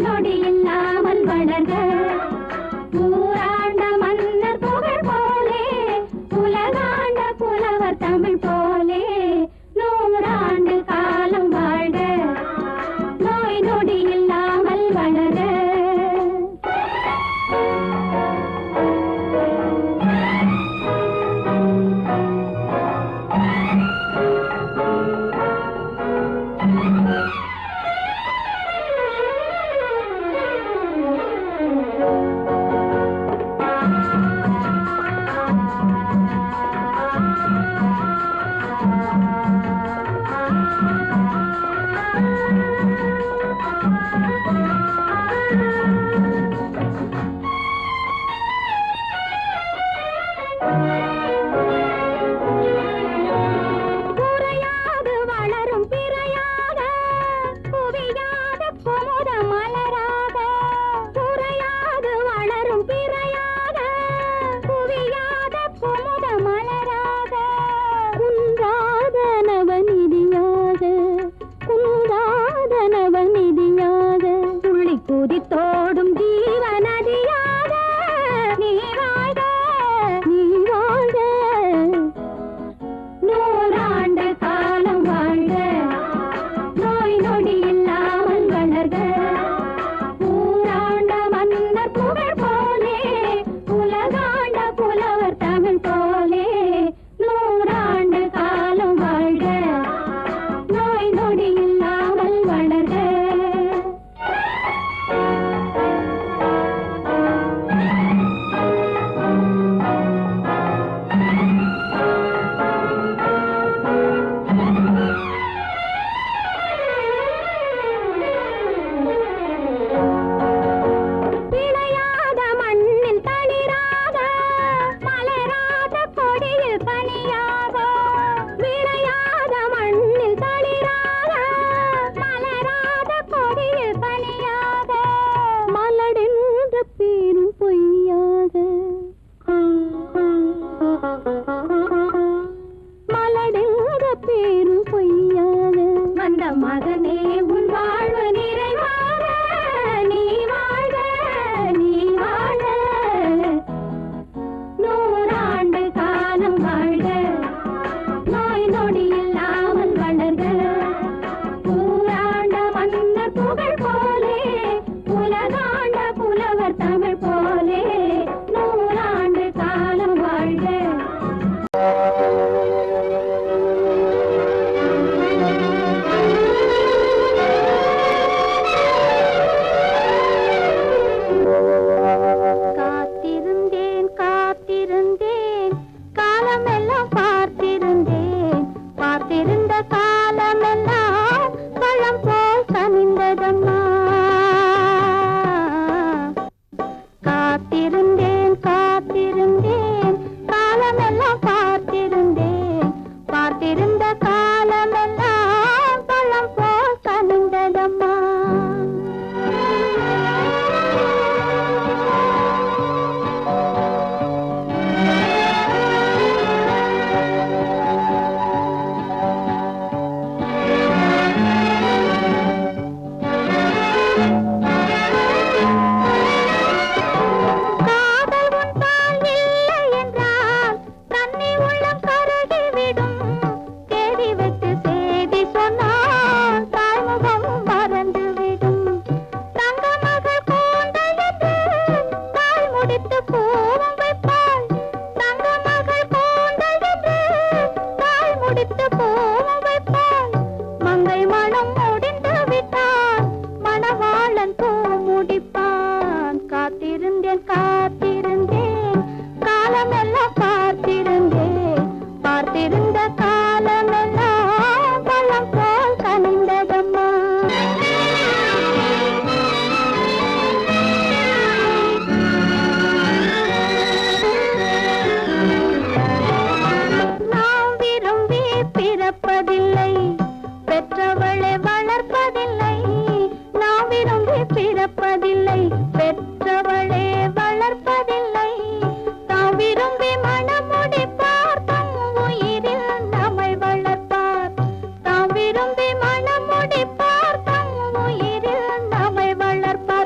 நொடி இல்லாமல் வளர்க ஊராண்ட மன்னர் புகழ் போலே உலகாண்ட புலவர் தமிழ் போலே 100 ஆண்டு காலம் வாழ்க நோய் நொடி இல்லாமல் வளர்க தோடும் ஜீவநதியாக நீ வாழ்க நீ வாழ்க 100 ஆண்டு காலம் வாழ்க நோய் நொடி இல்லாமல் வளர்க ஊராண்ட மன்னர் புகழ் போலே உலகாண்ட புலவர் தமிழ் போலே 100 ஆண்டு காலம் வாழ்க நோய் நொடி இல்லாமல் வளர்க மகனே உன் வாழ்வு நிறைவாக நீ வாழ்க நீ வாழ்க 100 ஆண்டு காலம் வாழ்க நோய் நொடி இல்லாமல் வளர்க ஊராண்ட மன்னர் புகழ் போலே உலகாண்ட புலவர் தமிழ் போலே 100 ஆண்டு காலம் வாழ்க விரும்பி மனம் முடிப்பார் தம் உயிரில் நம்மை வளர்ப்பார்.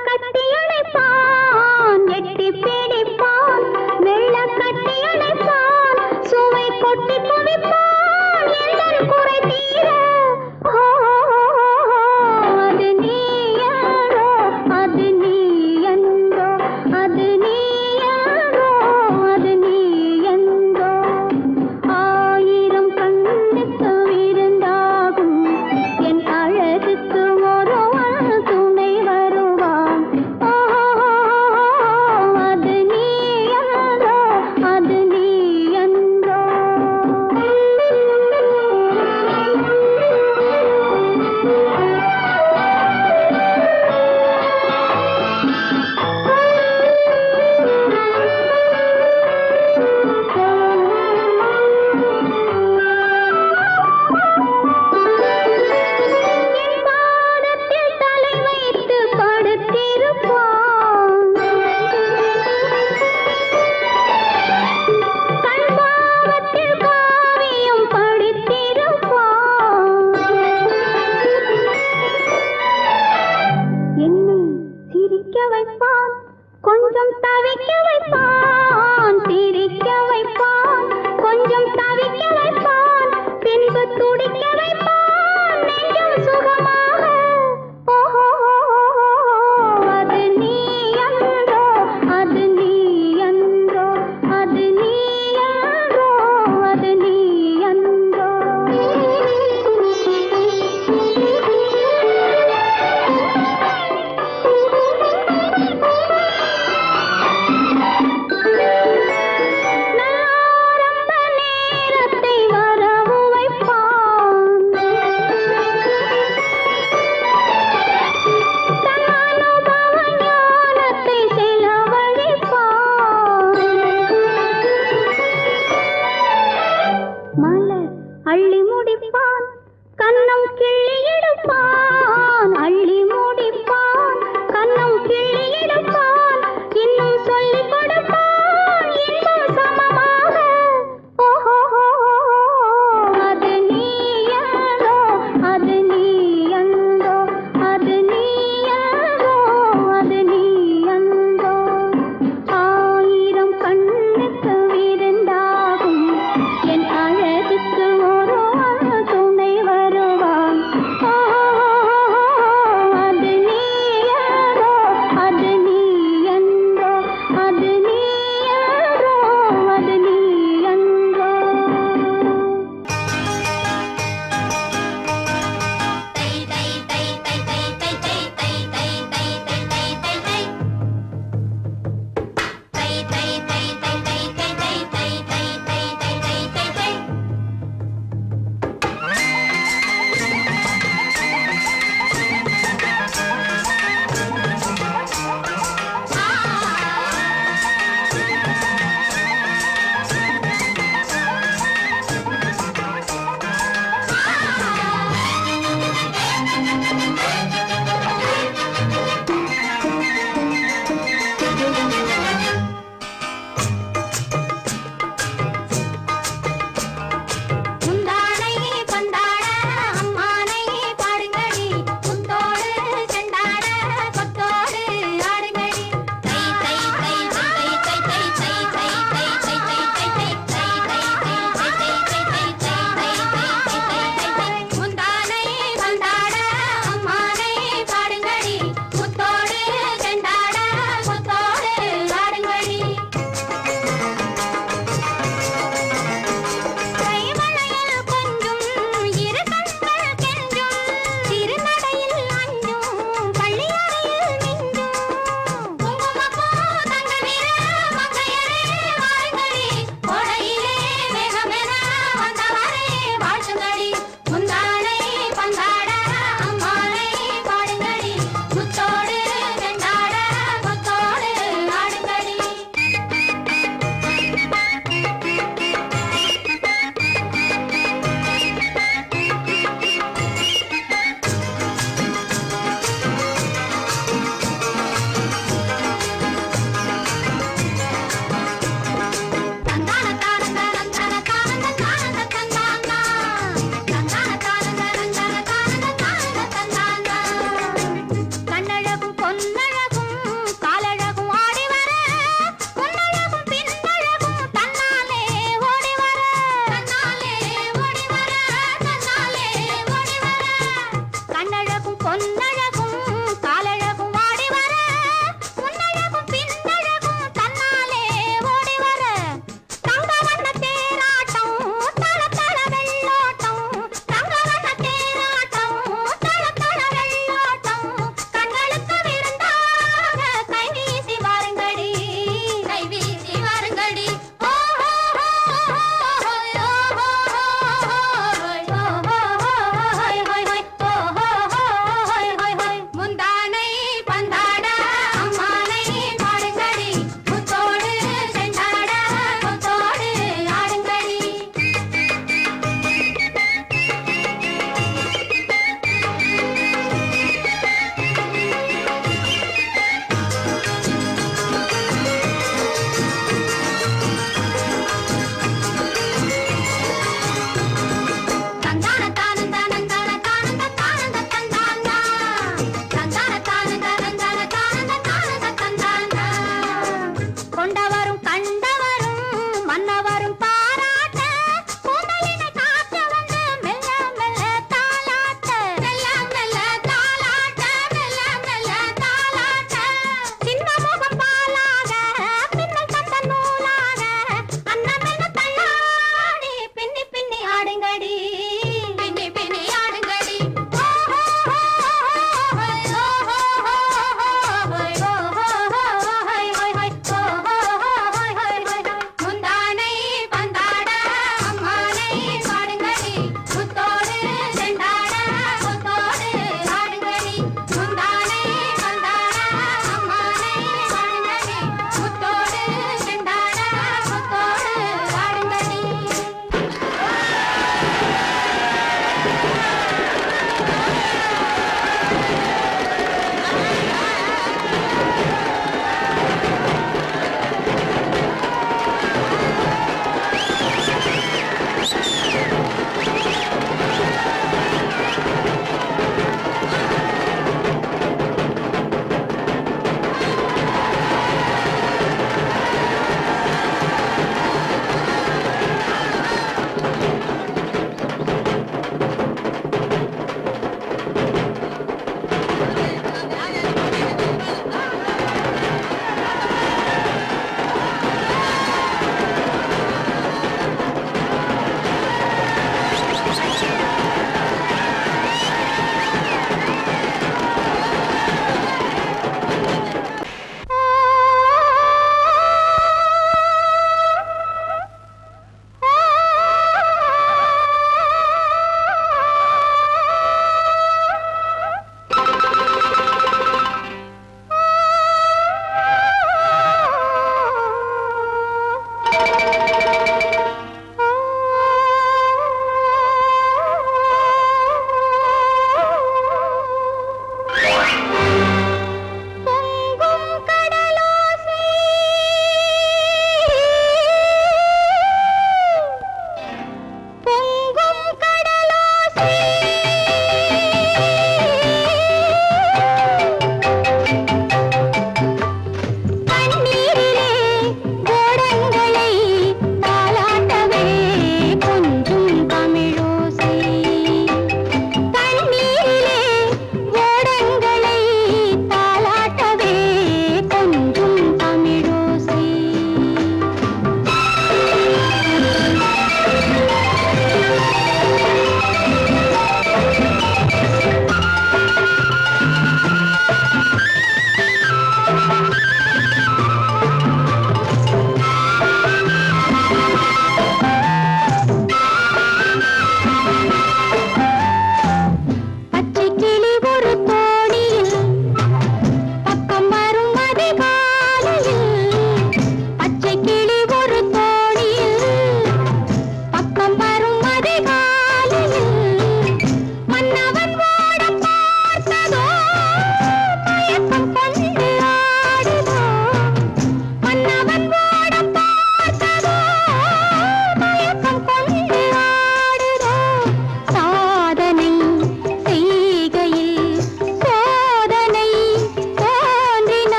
கட்டியணைப்பான் எட்டி பிடிப்பான் வெள்ள கட்டியணைப்பான் சுவை கொட்டி குவிப்பான் எந்தன் குறை தீர அது நீ யாரோ அது நீ என்றோ அது நீ யாரோ அது நீ என்றோ ஆயிரம் கண்ணுக்கு விருந்தாகும் என் அழகுக்கு ஒருவன் துணை வருவான் அது நீ யாரோ அது நீ என்றோ என் பாதத்தில் தலை வைத்து படுத்திருப்பான் கண் பாவத்தில் காவியம் படித்திருப்பான் என்னை சிரிக்க வைப்பான் கொஞ்சம் தவிக்க வைப்பான் சிரிக்க வைப்பான் கொஞ்சம் தவிக்க வைப்பான் பின்பு துடிக்க வைப்பான் நெஞ்சம் சுகமாக அது நீ என்றோ அது நீ என்றோ அது நீ யாரோ அது நீ என்றோ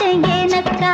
அலைஞ்சது எனக்கா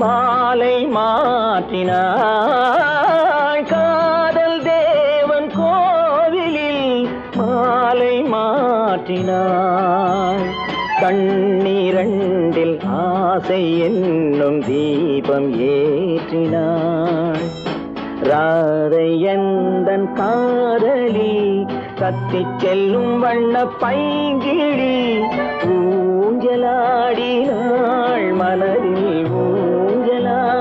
மாலை மாற்றினாள் காதல் தேவன் கோவிலில் மாலை மாற்றினாள் கண்ணீரண்டில் ஆசை என்னும் தீபம் ஏற்றினாள் ராதை எந்தன் காதலி கத்திச் செல்லும் வண்ண பைங்கிழி ஊஞ்சலாடினாள் மலரில் ஊஞ்சலாடினாள்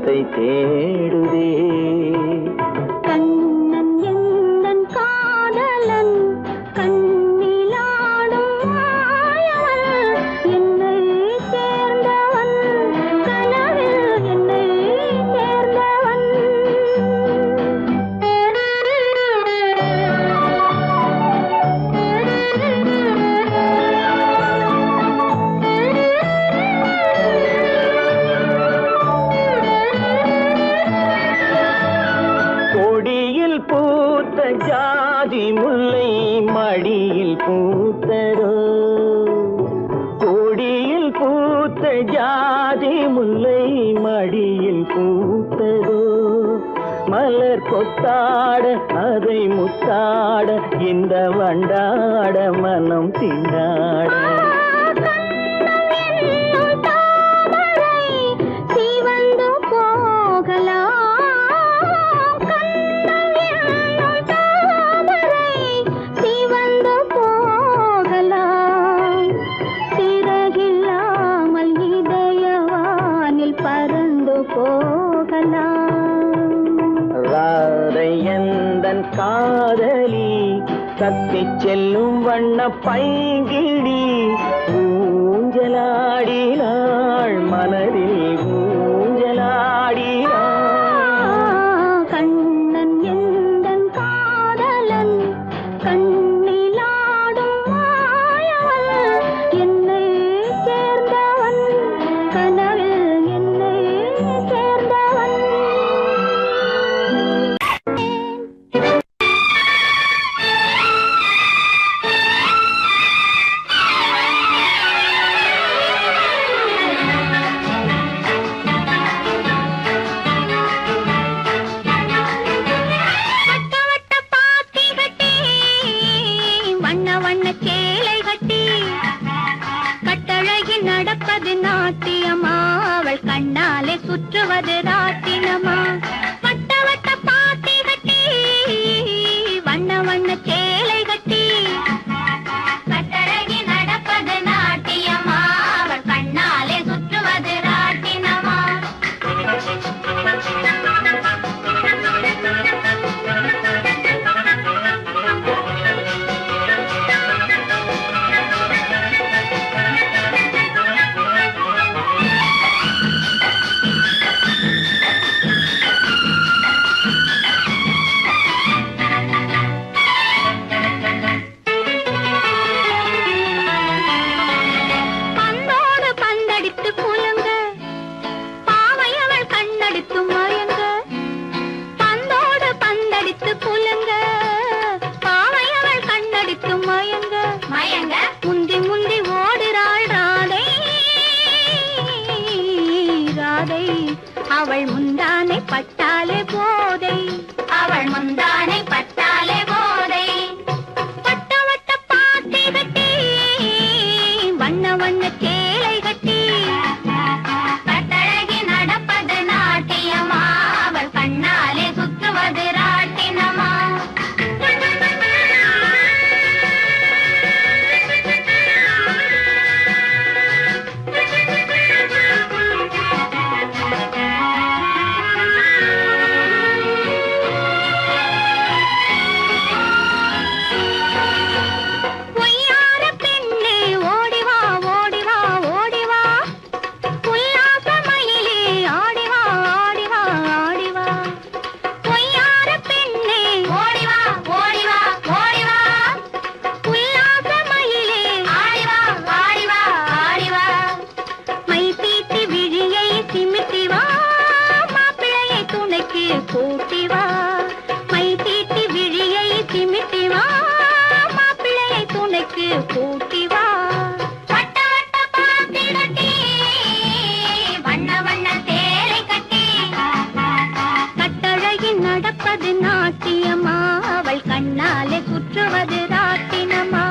சுகத்தை தேடுதே. கண்ணன் எந்தன் காதலன் கண்ணிலாடும் மாயவன் என்னை சேர்ந்தவன் கனவில் என்னை சேர்ந்தவன். கொடியில் பூத்த ஜாதி முல்லை மடியில் பூத்ததோ. கொடியில் பூத்த ஜாதி முல்லை மடியில் பூத்ததோ. மலர் கொத்தாட அதை முத்தாட இந்த வண்டாட மனம் திண்டாட. சிவந்து போகலாம் சிவந்து போகலாம் சிறகில்லாமல் இதயவானில் பறந்து போகலாம். ராதை எந்தன் காதலி தத்திச் செல்லும் வண்ண பைங்கிடி ஊஞ்சலாடினாள் மனதில் ஊஞ்சலாடினாள். கண்ணன் எந்தன் காதலன் கண்ணிலாடும் மாயவன் என்னை சேர்ந்தவன் கனவில் என்னை சேர்ந்தவன். வட்ட வட்ட பாத்தி கட்டி வண்ண வண்ண சேலை கட்டி கட்டழகி நடப்பது நாட்டியமா அவள் கண்ணாலே சுற்றுவது ராட்டினமா. வட்ட வட்ட பாத்தி கட்டி வண்ண வண்ண சேலை கட்டி கட்டழகி நடப்பது நாட்டியமா அவள் கண்ணாலே சுற்றுவது ராட்டினமா. பந்தோடு பந்தடித்து குலுங்க பாவையவள் கண்ணடித்து மயங்க. பந்தோடு பந்தடித்து குலுங்க பாவையவள் கண்ணடித்து மயங்க மயங்க. முந்தி முந்தி ஓடுறாள் ராதை ராதை அவள் முந்தானை பட்டாலே போதை அவள் முந்தானை பட்டாலே போதை. வட்ட வட்ட பாத்தி கட்டி வண்ண வண்ண சேலை கட்டி கட்டழகி நடப்பது நாட்டியமா அவள் கண்ணாலே சுற்றுவது ராட்டினமா. பொய்யார பெண்ணே ஓடிவா ஓடிவா ஓடிவா உல்லாச மயிலே ஆடிவா ஆடிவா ஆடிவா. பொய்யார பெண்ணே ஓடிவா ஓடிவா ஓடிவா உல்லாச மயிலே ஆடிவா ஆடிவா ஆடிவா. மை தீட்டி விழியை சிமிட்டி வா மாப்பிள்ளையை துணைக்கு கூட்டி வா. மை தீட்டி விழியை சிமிட்டி வா மாப்பிள்ளையை துணைக்கு கூட்டி வா. வட்ட வட்ட பாத்தி கட்டி வண்ண வண்ண சேலை கட்டி கட்டழகி நடப்பது நாட்டியமா அவள் கண்ணாலே சுற்றுவது ராட்டினமா.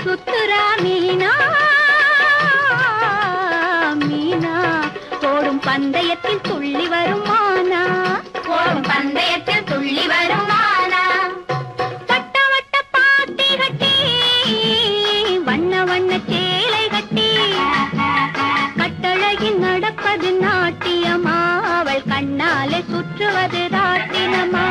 சுத்துரா மீனா மீனா ஓடும் பந்தயத்தில் துள்ளி வரும் மானா ஓடும் பந்தயத்தில் துள்ளி வரும் மானா வட்ட வட்ட பாத்தி கட்டி வண்ண வண்ண சேலை கட்டி கட்டழகில் நடப்பது நாட்டியமா அவள் கண்ணாலே சுற்றுவது ராட்டினமா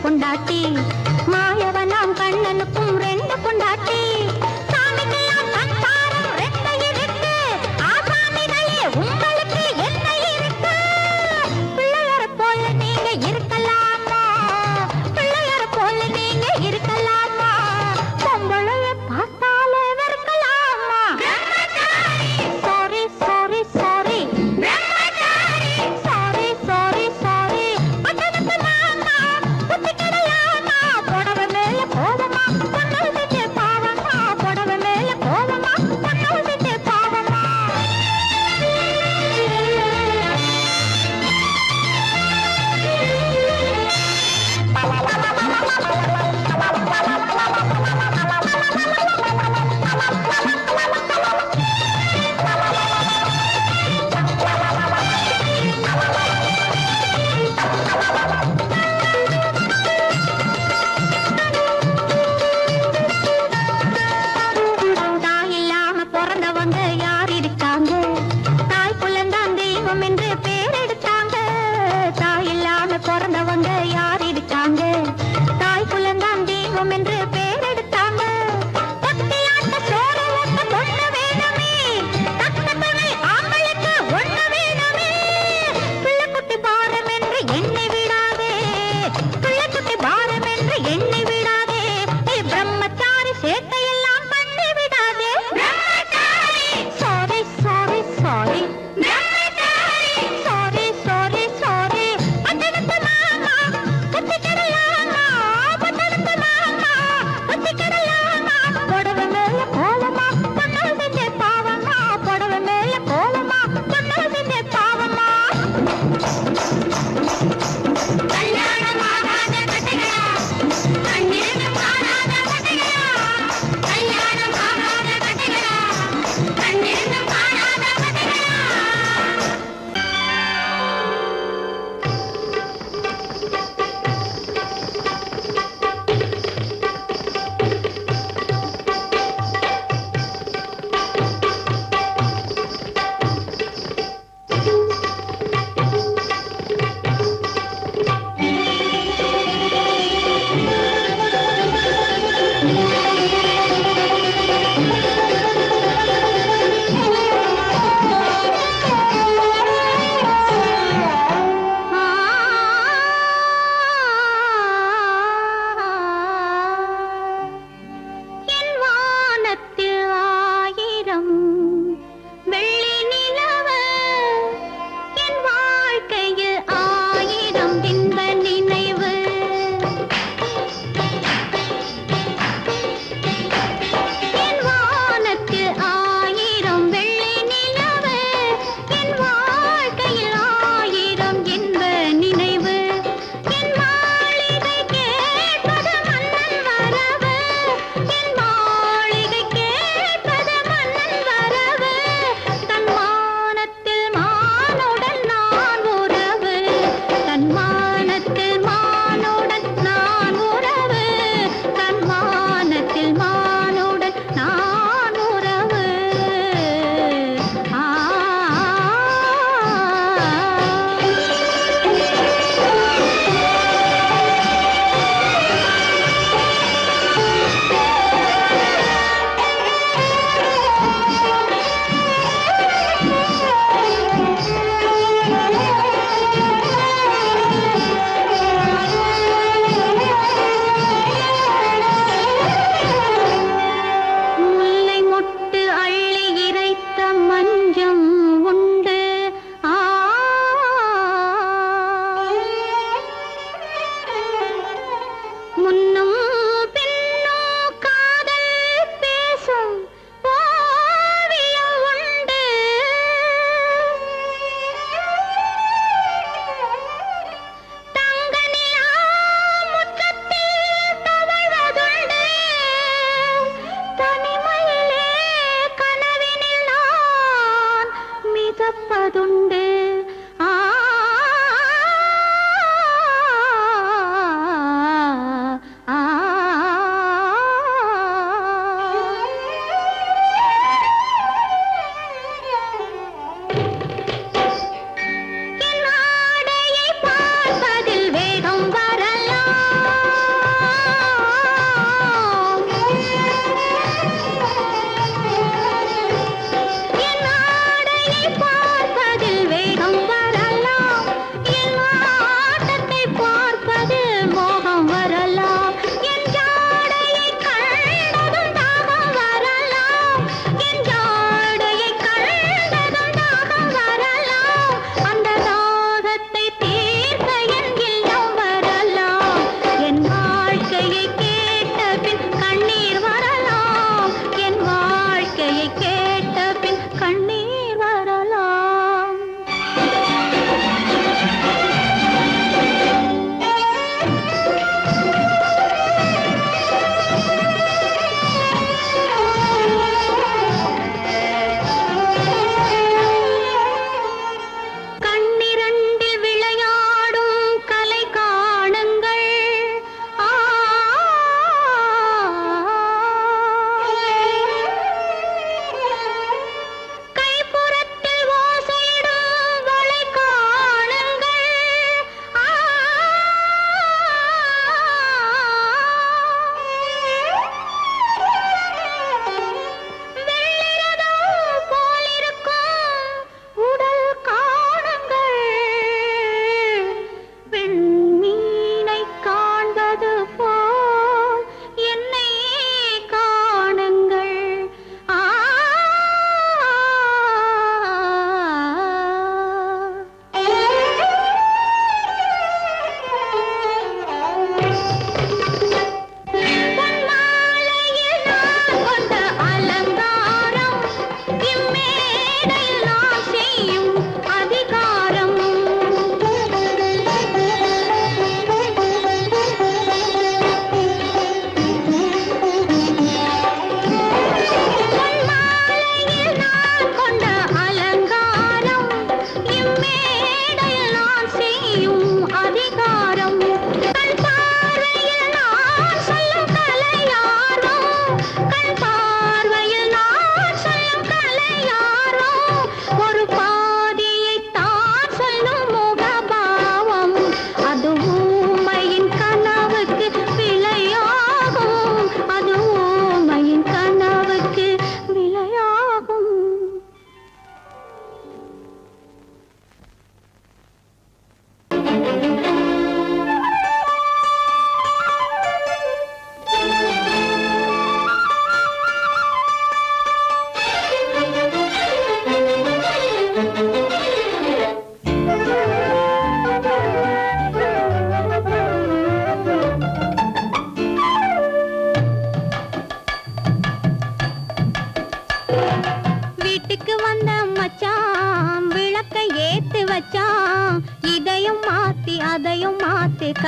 பொண்டாட்டி மாயவனாம் கண்ணனுக்கும் ரெண்டு பொண்டாட்டி சாமிக்கெல்லாம் சம்சாரம் ரெண்டு இருக்கு ஆசாமிகளே உங்களுக்கு என்ன இருக்கு பிள்ளையார போல நீங்க இருக்கலாமா பிள்ளையார போல நீங்க இருக்கலாமா பொம்பளைய பார்த்தாலே வெறுக்கலாமா sorry sorry sorry sorry sorry sorry பட்டணத்து மாமா புத்தி கிடையாமா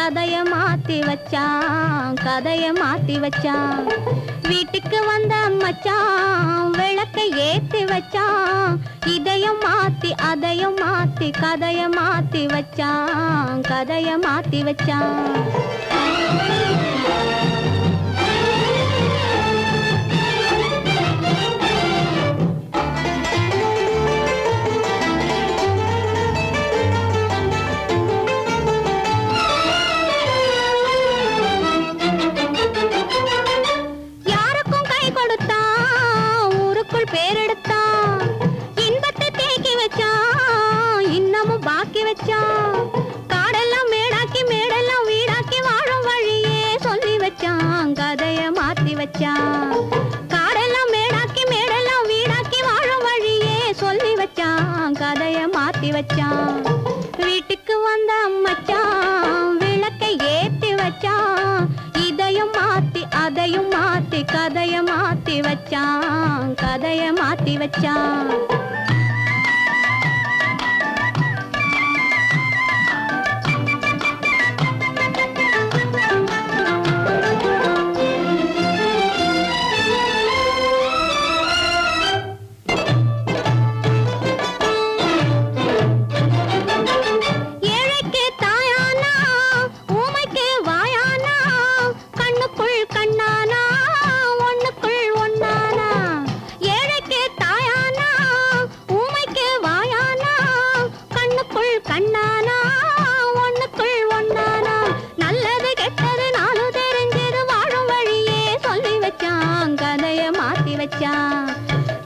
கதைய மாத்தி வச்சான், கதைய மாத்தி வச்சான். வீட்டுக்கு வந்த மச்சான் விளக்கை ஏத்தி வச்சான். இதையும் மாத்தி அதையும் மாத்தி கதைய மாத்தி வச்சான், கதைய மாத்தி வச்சான். காடெல்லாம் மேடாக்கி மேடெல்லாம் வீடாக்கி வாழும் வழியே சொல்லி வச்சான், கதைய மாத்தி வச்சான். காடெல்லாம் மேடாக்கி மேடெல்லாம் வீடாக்கி வாழும் வழியே சொல்லி வச்சான், கதைய மாத்தி வச்சான். வீட்டுக்கு வந்த மச்சான் விளக்கை ஏத்தி வச்சான். இதையும் மாத்தி அதையும் மாத்தி கதைய மாத்தி வச்சான், கதைய மாத்தி வச்சான்.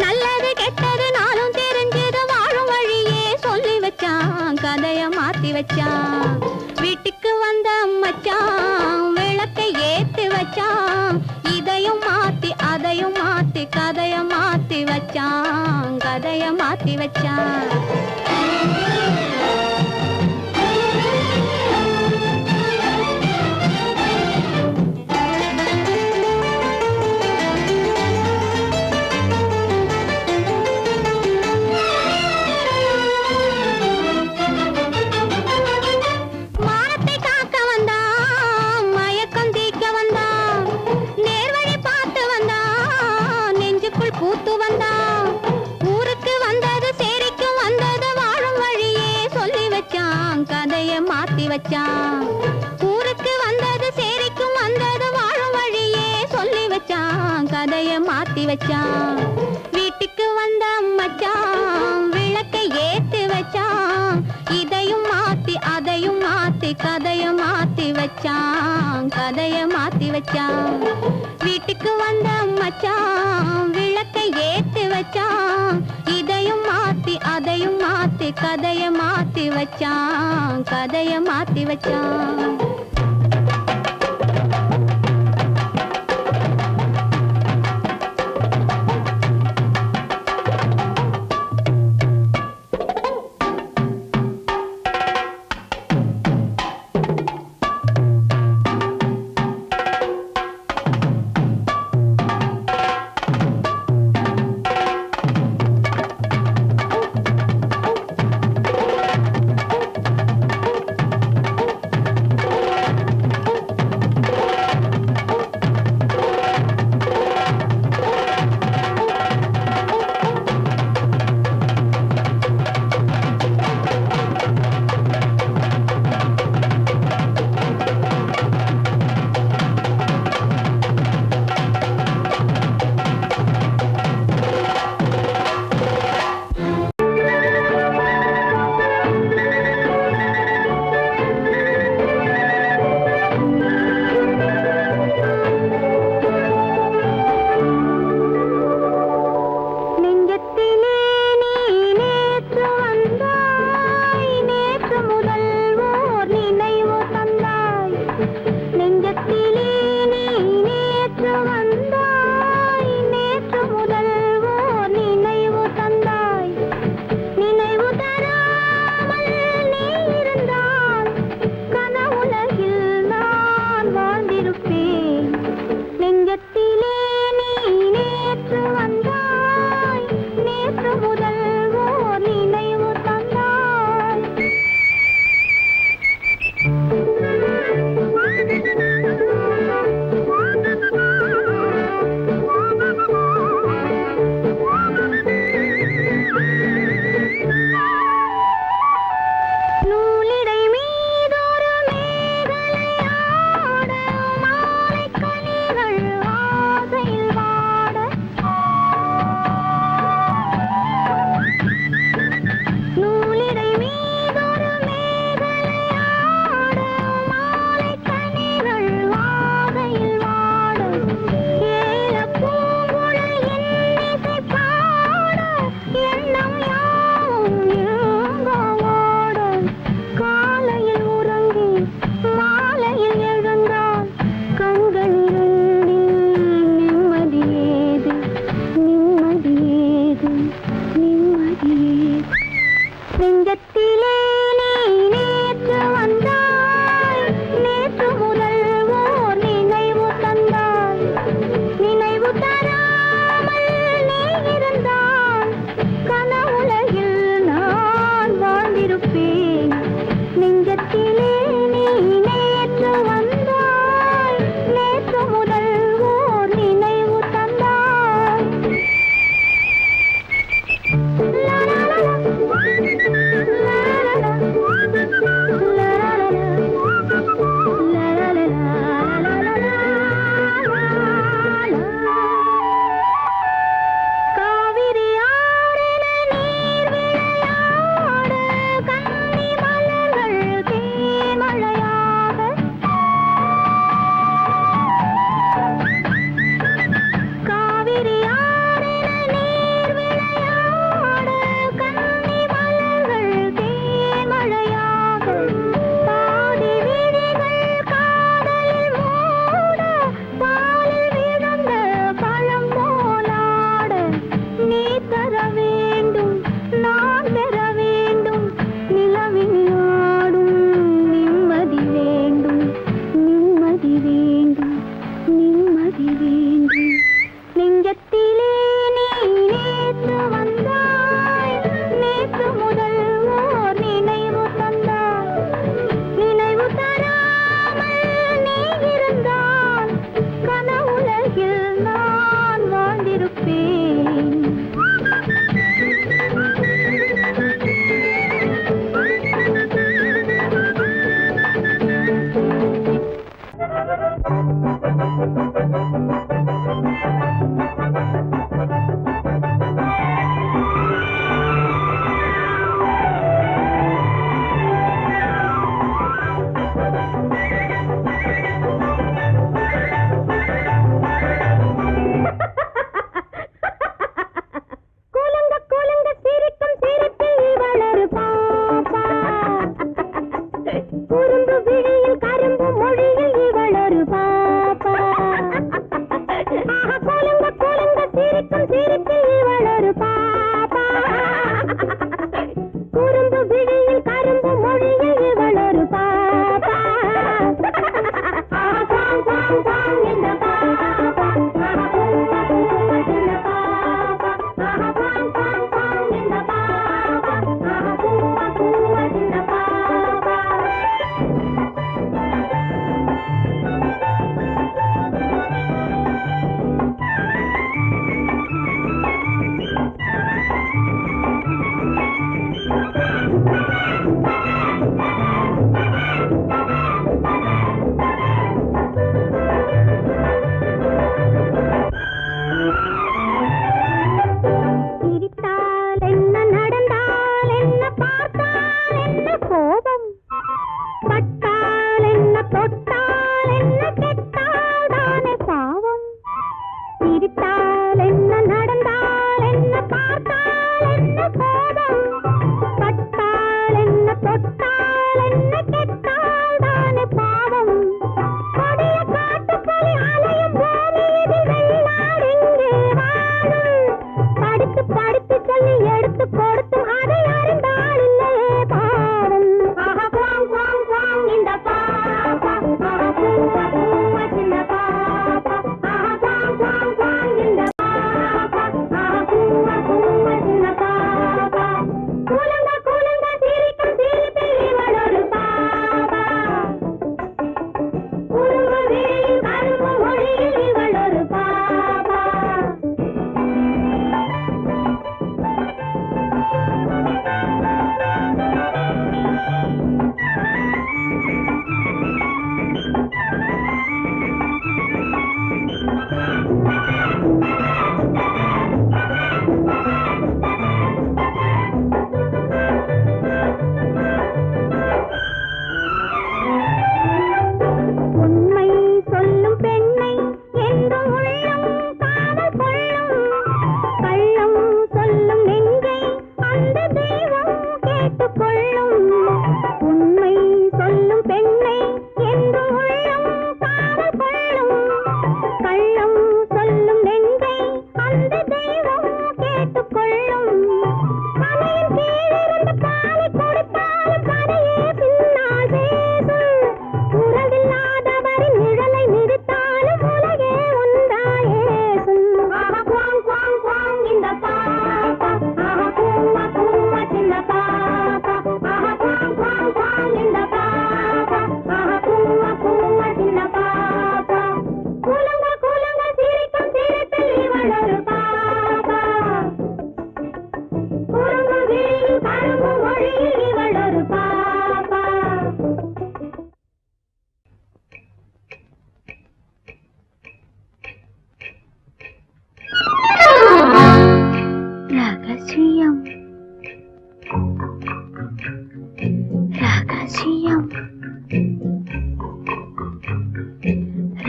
நல்லது கெட்டது நாளும் தெரிஞ்சது வாழும் வழியே சொல்லி வச்சான், கதைய மாத்தி வச்சான். வீட்டுக்கு வந்த மச்சான் விளக்கை ஏத்தி வச்சான். இதையும் மாத்தி அதையும் மாத்தி கதைய மாத்தி வச்சான், கதைய மாத்தி வச்சான். பூத்து வந்தான் ஊருக்கு வந்தது சேரிக்கும் வந்தது வாழும் வழியே சொல்லி வச்சான், கதைய மாத்தி வச்சான். ஊருக்கு வந்தது சேரிக்கும் வந்தது வாழும் வழியே சொல்லி வச்சான், கதைய மாத்தி வச்சான். வீட்டுக்கு வந்த மச்சான் விளக்கை ஏத்தி வச்சான். இதையும் மாத்தி அதையும் மாத்தி கதைய மாத்தி வச்சான், கதைய மாத்தி வச்சான். வீட்டுக்கு வந்த மச்சான் விளக்கை ஏத்தி வச்சான். இதையும் மாத்தி அதையும் மாத்தி கதைய மாத்தி வச்சான், கதைய மாத்தி வச்சான்.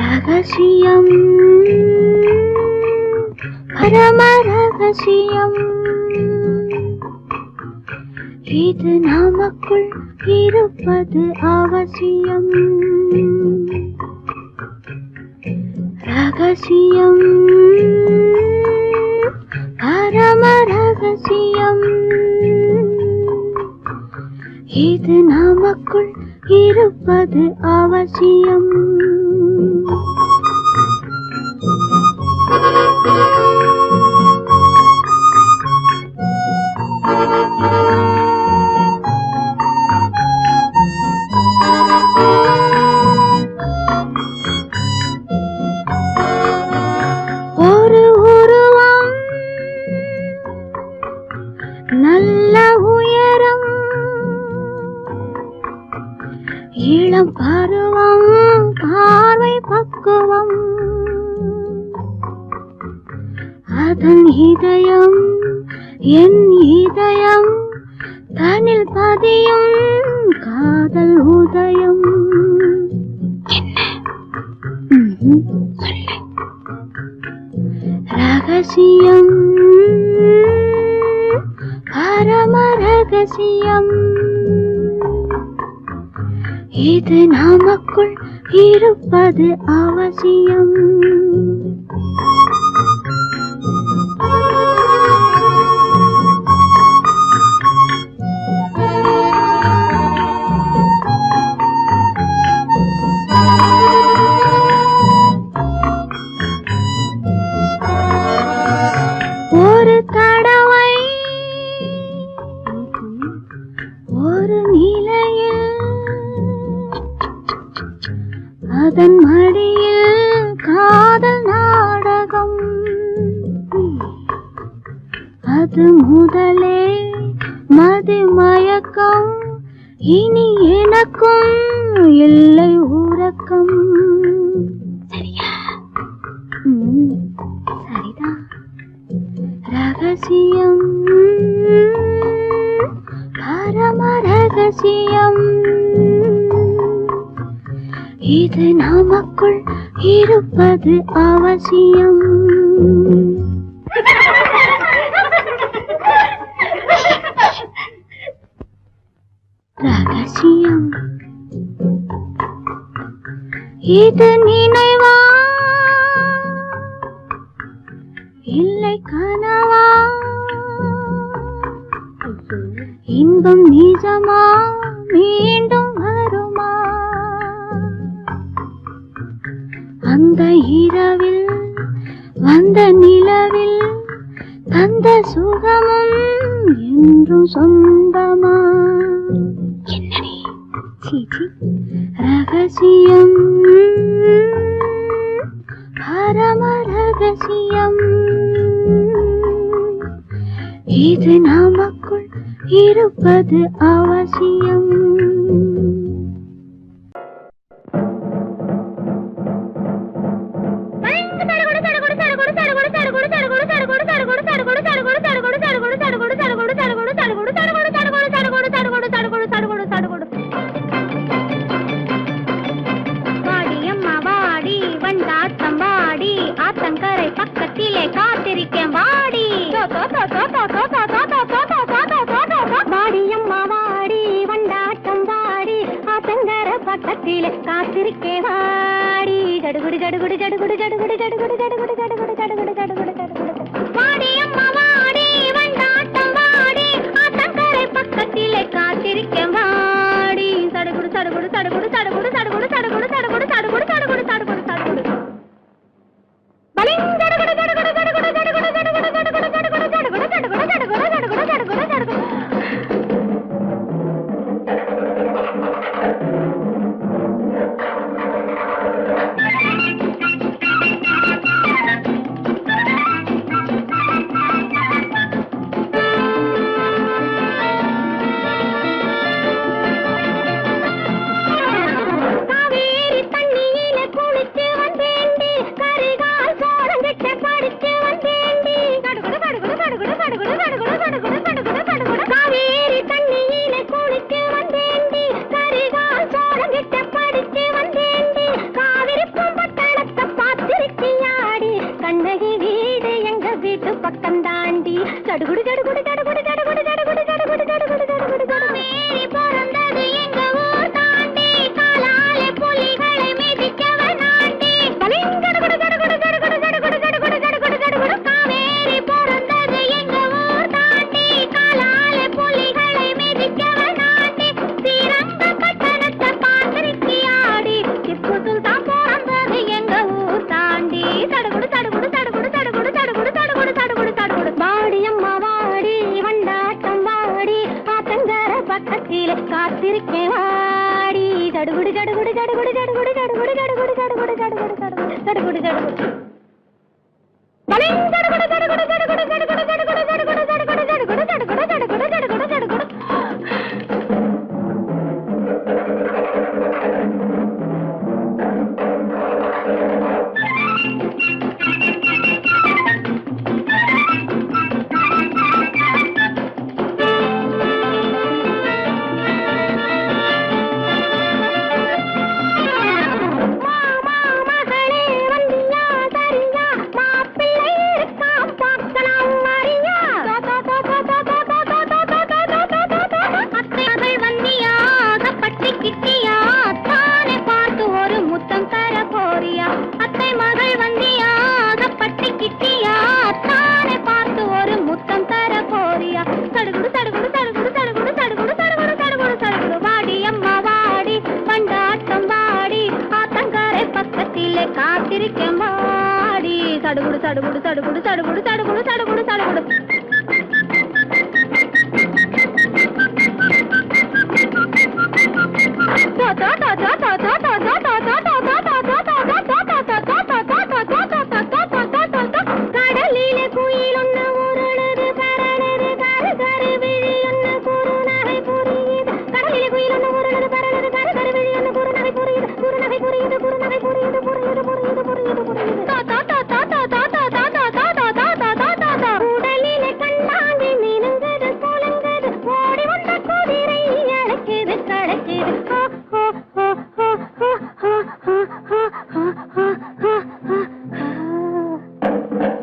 ரகசியம் பரம ரகசியம் இது நமக்குள் இருப்பது அவசியம் ரகசியம் பரம ரகசியம் இது நமக்குள் இருப்பது அவசியம் ஒரு உருவம் நல்ல உயரம் இளம் பருவம் அதன் இதயம் என் இதயம் தனில் பதியும் காதல் உதயம். ரகசியம் பரம ரகசியம் இது நமக்குள் இருப்பது அவசியம். ஒரு தடவை ஒரு நிலையில் அதன் மடியில் காதல் நாடகம். அது முதலே மதிமயக்கம். இனி எனக்கும் இல்லை உறக்கம். சரியா? சரிதான். ரகசியம் பரம ரகசியம் இது நமக்குள் இருப்பது அவசியம். ரகசியம் இது நினைவா இல்லை கனவா? இன்பம் நிஜமா மீண்டும் வருமா? அந்த இரவில் வந்த நிலவில் தந்த சுகமும் என்றும் சொந்தமா? என்னடி சீச்சி. ரகசியம் பரம ரகசியம் இது நமக்குள் இருப்பது அவசியம். ஆத்தங்கரை பக்கத்திலே காத்திருக்கேன் வாடி. வாடியம்மா வாடி வண்டாட்டம் வாடி ஆத்தங்கரை பக்கத்திலே காத்திருக்கேன் வாடி. ஜடுகுடு ஜடுகுடு ஜடுகுடு ஜடுகுடு ஜடுகுடு ஜடுகுடு ஜடுகுடு ஜடுகுடு ஜடுகுடு ஜடுகுடு. வாடியம்மா வாடி வண்டாட்டம் வாடி ஆத்தங்கரை பக்கத்திலே காத்திருக்கேன் வாடி. சடுகுடு சடுகுடு சடுகுடு சடுகுடு சடுகுடு சடுகுடு சடுகுடு சடுகுடு சடுகுடு சடுகுடு சடுகுடு. ஜடுகுடு ஜடுகுடு ஜடுகுடு ஜடுகுடு ஜடுகுடு ஜடுகுடு ஜடுகுடு ஜடுகுடு காவேரி பிறந்தது எங்க ஊர் தாண்டி காலாலே புலிகளை மிதிக்கவன் ஆண்டி. ஜடுகுடு ஜடுகுடு ஜடுகுடு ஜடுகுடு ஜடுகுடு ஜடுகுடு ஜடுகுடு காவேரி பிறந்தது எங்க ஊர் தாண்டி காலாலே புலிகளை மிதிக்கவன் ஆண்டி. ஸ்ரீரங்க பட்டணத்தை பார்த்திருக்கியாடி திப்பு சுல்தான் பிறந்தது எங்க ஊர் தாண்டி. ஜடுகுடு ஜடுகுடு ஜடுகுடு ஜடுகுடு ஜடுகுடு ஜடுகுடு ஜடுகுடு ஜடுகுடு. வாடியம்மா வாடி வண்டாட்டம் வாடி ஆத்தங்கர பக்கத்திலே காத்திருக்கேன் வாடி. ஜடுகுடு ஜடுகுடு ஜடுகுடு ஜடுகுடு ஜடுகுடு ஜடுகுடு ஜடுகுடு ஜடுகுடு ஜடுகுடு ஜடுகுடு ஜடுகுடு. ஜடுகுடு ஜடுகுடு ஜடுகுடு ஜடுகுடு ஜடுகுடு ஜடுகுடு ஜடுகுடு ஜடுகுடு ஜடுகுடு ஜடுகுடு ஜடுகுடு ஜடுகுடு. கடலிலே காத்திருக்க மாடி சடுகுடு சடுகுடு சடுகுடு சடுகுடு சடுகுடு சடுகுடு சடுகுடு கடலிலே குயில் ஒண்ணு உருளுது பரளுது கரு கரு விழி ஒண்ணு குறுநகை புரியுது கடலிலே குயில் ஒண்ணு உருளுது பரளுது கரு கரு விழி ஒண்ணு குறுநகை புரியுது குறுநகை புரியுது குறுநகை புரியுது புரியுது புரியுது புரியுது புரியுது உடலிலே கண்ணாங்கி மினுங்குது குலுங்குது ஓடி வந்த குதிரை அழைக்குது களைக்குது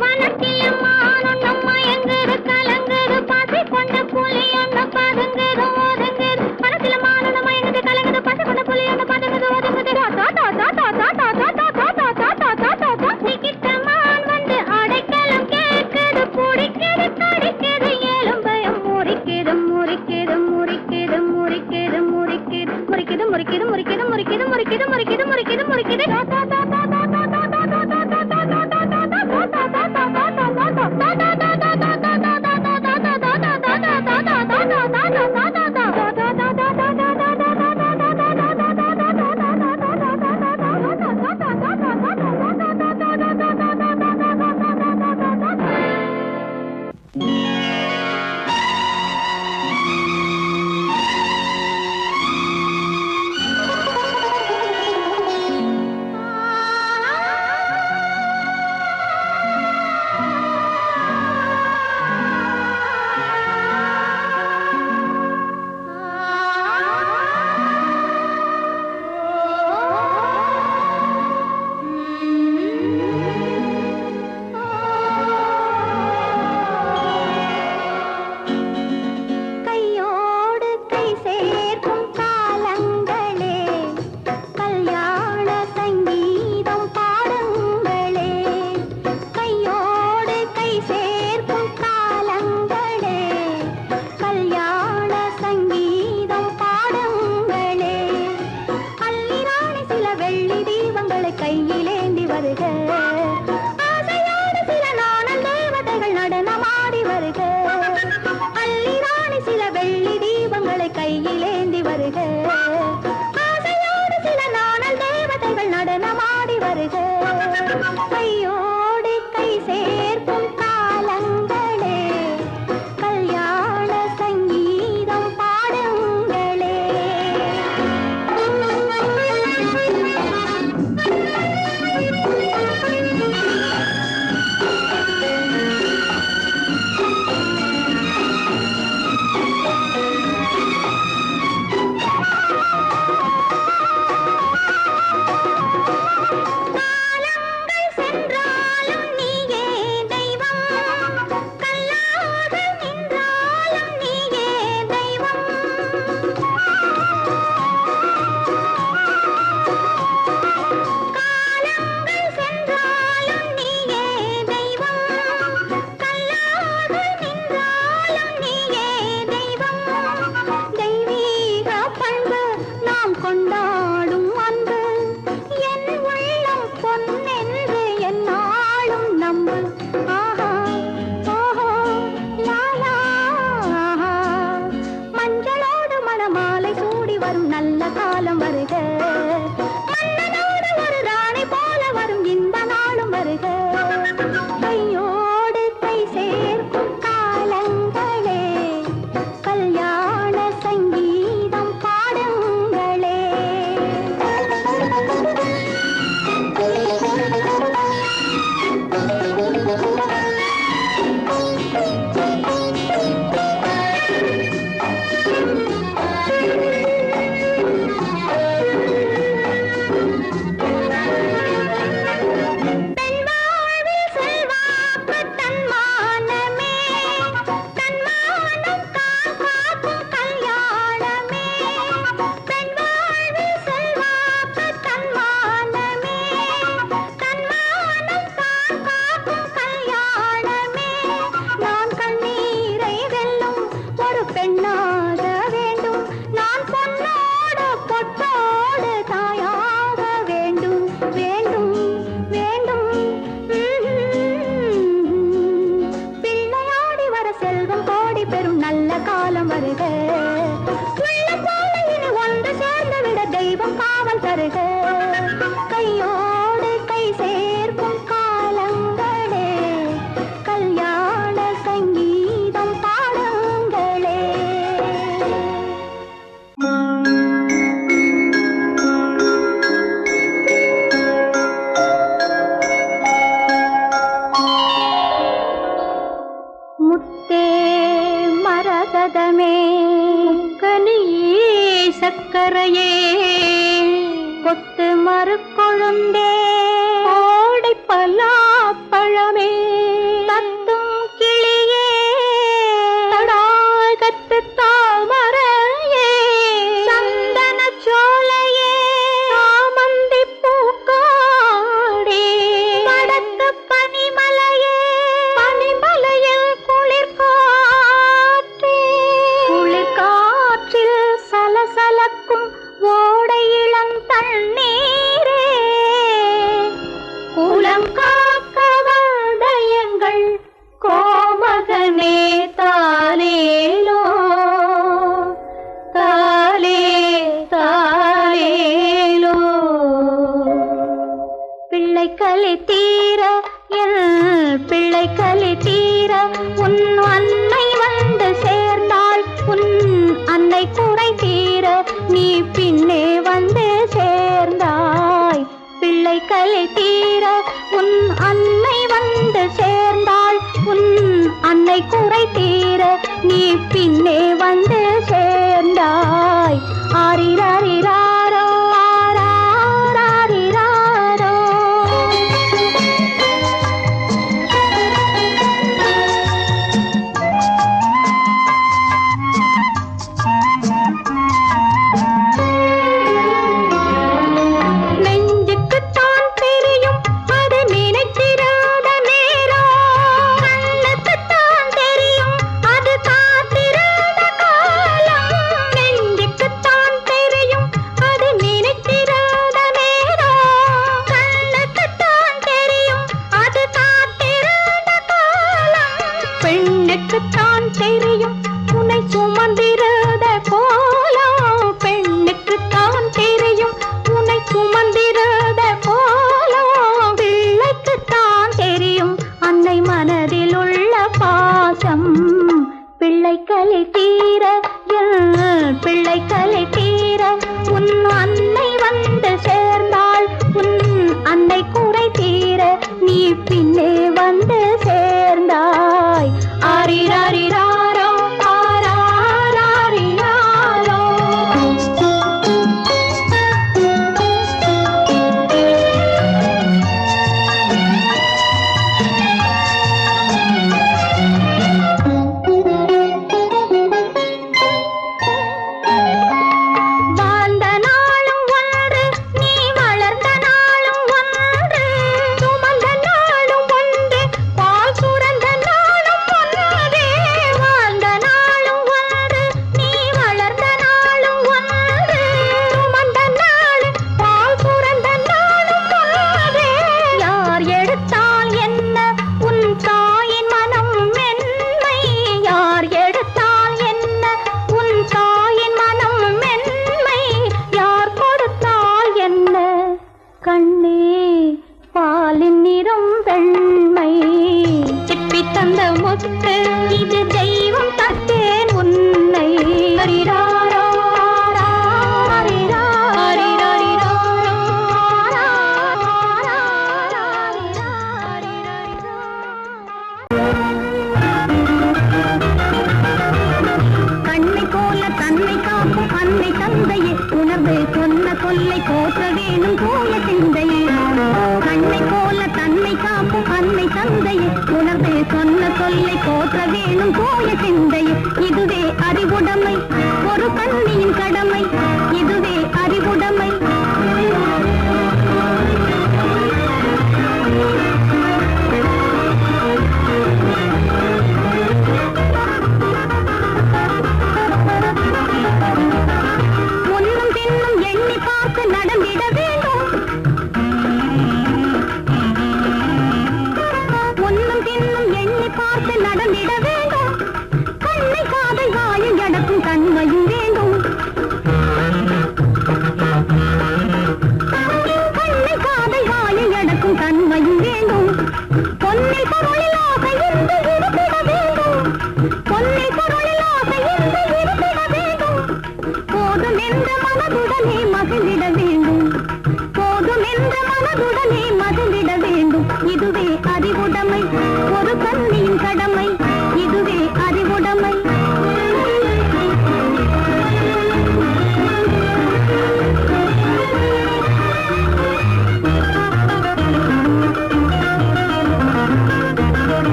வனத்தில மானொன்னு மயங்குது கலங்குது பசி கொண்ட புலி ஒண்ணு பதுங்குது ஒதுங்குது வனத்தில மானொன்னு மயங்குது கலங்குது பசி கொண்ட புலி ஒண்ணு பதுங்குது ஒதுங்குது கிட்ட மான் வந்து அடைக்கலம் கேட்குது பிடிக்குது கடிக்குது எலும்பயம் முறிக்குது முறிக்குது முறிக்குது முறிக்குது முறிக்குது முறிக்குது முறிக்குது முறிக்குது முறிக்குது முறிக்குது முறிக்குது முறிக்குது முறிக்குது கையோடு கை சேர்க்கும் காலங்களே கல்யாண சங்கீதம் பாடுங்களே கையோடு கை சேர்க்கும் காலங்களே கல்யாண சங்கீதம் பாடுங்களே அல்லிராணி சில வெள்ளி தீபங்களை கையிலேந்தி வருக ஆசையோடு சில நாணல் தேவதைகள் நடனமாடி வருக அல்லிராணி சில வெள்ளி தீபங்களை கையிலேந்தி வருக ஆசையோடு சில நாணல் தேவதைகள் நடனமாடி வருக கையோடு கை சேர்க்கும் காலங்களே கல்யாண சங்கீதம் பாடுங்களே காலங்கள் சென்றால் அக்கறையே கொத்து மறுக்கொழுந்தே ஓடை பலாப்பழமே தத்தும் கிளியே தடாகத்து தாமரையே சந்தன சோலையே சாமந்தி பூக்காடே வடக்கு பனிமலையே பனிமலையில் குளிர்காற்றே குளிர்காற்றில் சலசலக்கும் ஓடை இளந்தண்ணீரே குலம் காக்க வந்தயங்கள் கோமகனே தாலேலோ தாலே தாலேலோ பிள்ளை கலி தீர என் பிள்ளை கலி தீர உன் அன்னை வந்து சேர்ந்தாள் உன் அன்னை குறை தீர நீ பின்னே வந்து சேர்ந்தாய் பிள்ளை கலி தீர உன் அன்னை வந்து சேர்ந்தாள் உன் அன்னை குறை தீர நீ பின்னே வந்து சேர்ந்தாய் ஆரிராரிராரோ ஆராரிராரோ நெஞ்சுக்குத்தான் தெரியும் அது நினைத்திராத நேரம் கண்ணுக்குத்தான் தெரியும் அது காத்திராத காலம் நெஞ்சுக்குத்தான் தெரியும் அது நினைத்திராத நேரம் கண்ணுக்குத்தான் தெரியும் அது காத்திராத காலம் பெண்ணுக்குத்தான் தெரியும் உன்னை சுமந்திராத கோலம் பெண்ணுக்குத்தான் தெரியும் உன்னை சுமந்திராத கோலம் பிள்ளைக்குத்தான் தெரியும் அன்னை மனதில் உள்ள பாசம் பிள்ளை கலி தீர என் பிள்ளை கலி தீர உன் அன்னை வந்து சேர்ந்தாள் உன் அன்னை குறை தீர நீ பின்னே வந்து சேர்ந்தாய் ஆரிராரிராரோ ஆராரிராரோ வாழ்ந்த நாளும் ஒன்று நீ வளர்ந்த நாளும் ஒன்று சுமந்த நாளும் ஒன்று பால் சுரந்த நாளும் ஒன்றே வாழ்ந்த நாளும் ஒன்று நீ வளர்ந்த நாளும் ஒன்று சுமந்த நாளும் பால் சுரந்த நாளும் ஒன்றே யார் எடுத்தால் என்ன உன் தாயின் மனம் மென்மை யார் எடுத்தால் என்ன உன் தாயின் மனம் மென்மை யார் கொடுத்தால் என்ன கண்ணே பாலின் நிறம் வெண்மை சிப்பி தந்த முத்து இது தெய்வம் தத்தேன் உன்னை ஹரிராரோ கண்ணை போல தன்னை காக்கும் அன்னை தந்தையே உணர்வு சொன்ன சொல்லை போற்ற வேணும் போல சிந்தையே கண்ணை போல தன்னை காக்கும் அன்னை தந்தையே உணர்வு சொன்ன சொல்லை போற்ற வேணும் போல சிந்தையே இதுவே அறிவுடைமை ஒரு கண்ணியின் கடமை இதுவே அறிவுடைமை முன்னும் பின்னும் எண்ணி பார்த்து நடந்திட வேண்டும் முன்னும் பின்னும் எண்ணி பார்த்து நடந்திட வேண்டும் கண்ணை காதை வாயில் அடக்கும் தன்மையும் வேண்டும் கண்ணை காதை வாயில் அடக்கும் தன்மையும் வேண்டும் பொன்னில் பொருளில் ஆசை இருந்து இருந்திட வேண்டும் பொன்னில் பொருளில் ஆசை இருந்து இருந்திட வேண்டும் போதும் என்ற மனதுடனே மகிழ்ந்திட வேண்டும் போதும் என்ற மனதுடனே மகிழ்ந்திட வேண்டும் இதுவே அறிவுடைமை ஒரு கண்ணியின் கடமை இதுவே அறிவுடைமை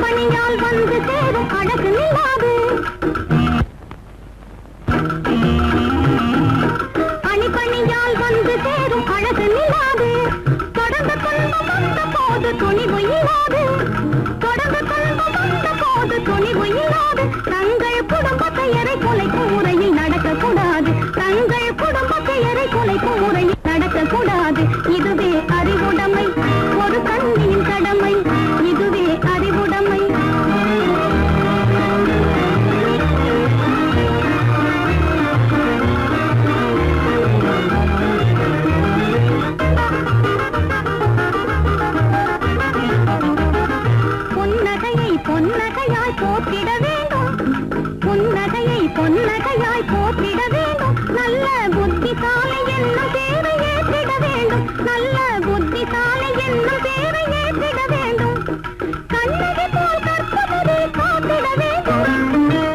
பணியால் வந்து சேரும் அழகு நில்லாது பணியால் வந்து சேரும் அழகு நில்லாது தொடர்ந்து துன்பம் வந்த போது துணிவு இல்லாது தொடர்ந்து துன்பம் வந்த போது துணிவு இல்லாது தங்கள் குடும்பத்தை எரை கொலைக்கும் முறையில் நடக்கக்கூடாது தங்கள் குடும்பத்தை எரை கொலைக்கும் முறையில் நடக்கக்கூடாது இதுவே அறிவுடைமை ஒரு கண்ணியின் கடமை இதுவே அறிவுடைமை பொன்னகையாய் போற்றிட வேண்டும் புன்னகையை பொன்னகையாய் போற்றிட வேண்டும் நல்ல புத்திசாலை என்னும் பேரை ஏற்றிட வேண்டும் நல்ல புத்திசாலை என்னும் பேரை ஏற்றிட வேண்டும் கண்ணகி போல் கற்பவரே காத்திட வேண்டும்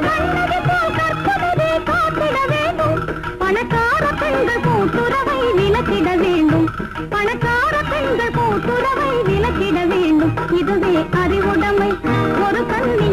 கண்ணகி போல் கற்பவரே காத்திட வேண்டும் பணக்கார பெண்கள் கூட்டுறவை விலக்கிட வேண்டும் பணக்கார பெண்கள் கூட்டுறவை விலக்கிட வேண்டும் இதுவே அறிவுடைமை ஒரு கண்ணி